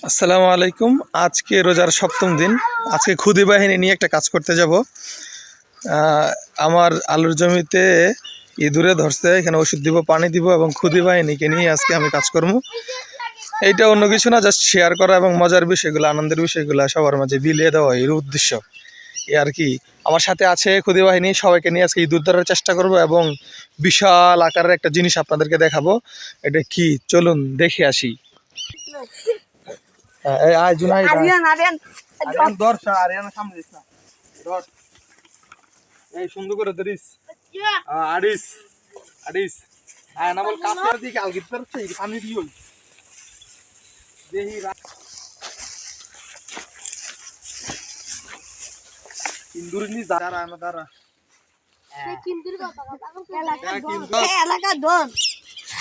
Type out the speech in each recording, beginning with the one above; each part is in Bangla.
আসসালামু আলাইকুম। আজকে রোজার সপ্তম দিন। আজকে খুদি বাহিনী নিয়ে একটা কাজ করতে যাব। আমার আলুর জমিতে ইঁদুরে ধরছে, এখানে ওষুধ দিব, পানি দিব এবং খুদি বাহিনীকে নিয়ে আজকে আমি কাজ করবো। এইটা অন্য কিছু না, জাস্ট শেয়ার করা এবং মজার বিষয়গুলো, আনন্দের বিষয়গুলো সবার মাঝে বিলিয়ে দেওয়া এর উদ্দেশ্য। এ আর কি। আমার সাথে আছে খুদি বাহিনী, সবাইকে নিয়ে আজকে ইঁদুর ধরার চেষ্টা করব এবং বিশাল আকারের একটা জিনিস আপনাদেরকে দেখাবো। এটা কি, চলুন দেখে আসি। আয় জুনাইদ, এই সুন্দর করে ধরিস। আড়িস আড়িস আয় না বল, কাছে দিকে আলগিত করছে পানি দিও দেহি ইন্দুরনি দাঁড়া না দাঁড়া কিন্তুর কথা এলাকা দন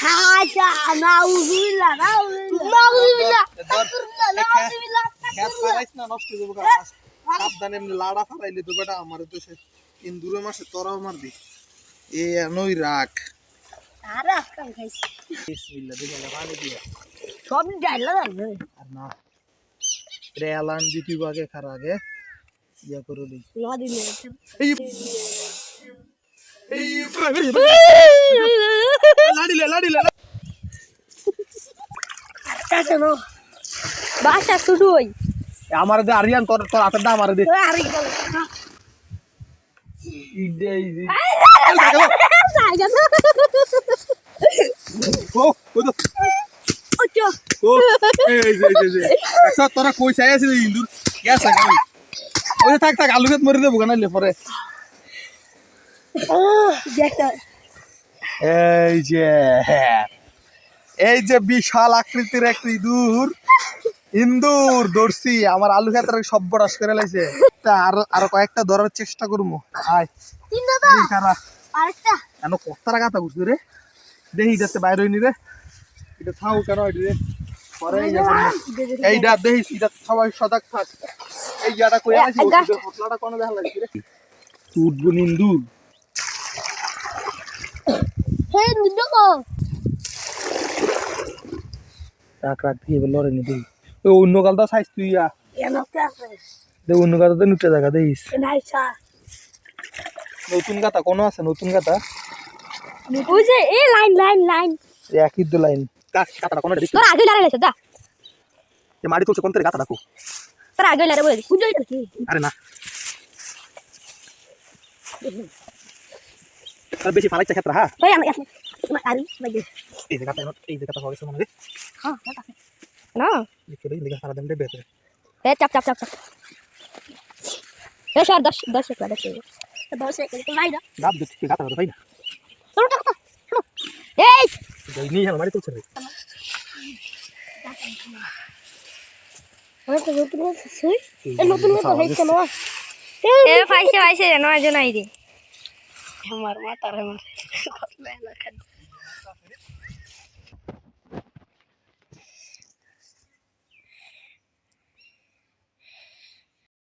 হাজা নাউজুবিল্লাহ নাউজুবিল্লাহ নাউজুবিল্লাহ খেত ফারাইস না, নষ্ট হয়ে যাবে। সাবধানে এমনি লাড়া ফারাইলে তো বেটা আমারে তো সে ইন্দুরে মাসে তোরাও মারবি। এ নই রাখ আরে আজকাল খাইছি বিসমিল্লাহ দেখে পানি দিয়া সব ডাইলা যাবে আর না রে এলান দিতি আগে খার আগে ইয়া করে দিই। লদি নে এই এই লাড়িলে লাড়িলে কাছেনো বাসা শুরু হই আমার দে আরিয়ান তোর তোর হাতের দা আমারে দে আরে ইডে ইডে জায়গা ও কত ওচো ও এই যে একসাথ তোরা কই চাই আছে ইন্দুর গ্যাস আছে ওই থাক থাক আলু খেত মরে দেবো নাইলে পরে। দেখো এই যে বিশাল আকৃতির একটা ইন্দুর ধরছি, আমার আলু খেতের সর্বনাশ করে লাইছে। আরো কয়েকটা ধরার চেষ্টা করবো। আয় খারা আরেকটা কেন কত্তারা গাতা বুঝলি রে, দেখি যাচ্ছে বাইরে হইনি রে, এটা থাও কেন রে পরে এইটা দেখিস, এটা সবাই সজাগ থাক। এই জায়গাটা কই আছে ফসলাটা কোন দেখা লাগছে রে, উঠবো ইন্দুর। হে নিদো রাখ রাখ দিয়ে লড়ে নি দেখি ওই অন্য কালটা সাইজ তুই এনতে আছে দেখ অন্য গাতাতে নুটে জায়গা দেখিস। নাইসা নতুন গাতা কোন আছে, নতুন গাতা ওই যে এই লাইন লাইন লাইন একই দু লাইন গাতাটা কোনটা দিছিস তোর আগে লাগাইছ দা যে মাটি তুলছে কোন তেরে গাতা রাখো। তোর আগে লাগাই বলে বুঝই তো কি আরে না আর বেশি ফালাইছে ক্ষেত্রে। হ্যাঁ ভাই আমি আরে ভাই এই যে গাতা হয়েছে মনে রে। হ্যাঁ না লিখে দেই লিখে সারা দিন দেবে এ চাপ চাপ চাপ চাপ এ স্যার 10 টাকা 10 টাকা তো ভাই না দাব দিতে গাতা ধরে তাই না। তোর টাকা শুনো এই এই নিয়ে আমার মাটি তুলছে রে। আমার তো নতুন আছে এই নতুন তো হইছে না এ পাইছে পাইছে নয় জন আইদি আমার মাতার আমার কত মেলা খাদ